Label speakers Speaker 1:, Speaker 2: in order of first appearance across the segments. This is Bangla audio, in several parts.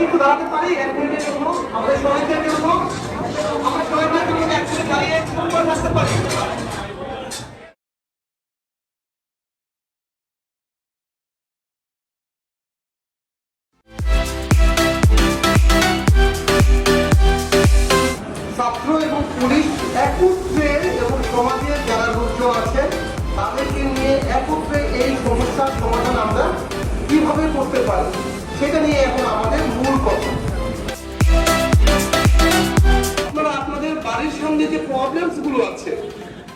Speaker 1: কিন্তু দাঁড়াতে পারি এক মিনিটের জন্য আমাদের শহীদদের জন্য আমরা শহীদদের জন্য একসাথে দাঁড়িয়ে চুপ করে থাকতে পারি। ছাত্র এবং পুলিশ একত্রে এবং সমাজের যারা লোকজন আছে তাদেরকে নিয়ে একত্রে এই সমস্যার সমাধান আমরা কিভাবে করতে পারি সেটা নিয়ে এখন আমাদের মূল কথা। আপনারা আপনাদের বাড়ির সামনে যে প্রবলেমস গুলো আছে,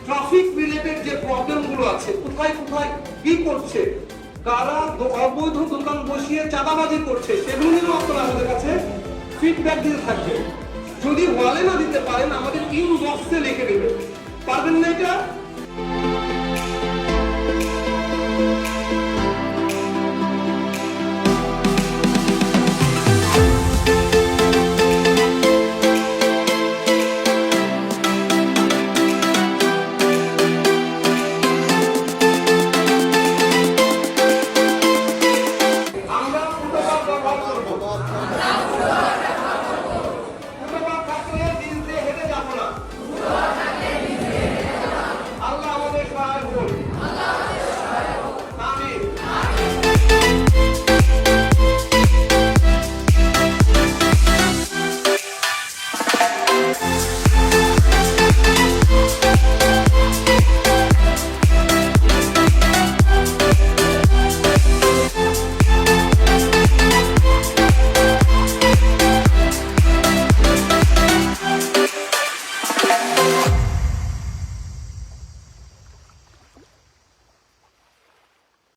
Speaker 1: ট্রাফিক রিলেটেড যে প্রবলেম গুলো আছে, কোথায় কোথায় কি করছে, কারা অবৈধ দোকান বসিয়ে চাঁদাবাজি করছে, সেগুলো নিয়েও আপনারা আমাদের কাছে ফিডব্যাক দিতে থাকবেন। যদি ওয়ালে না দিতে পারেন আমাদের ইনবক্সে লিখে দেবেন। পারবেন না এটা?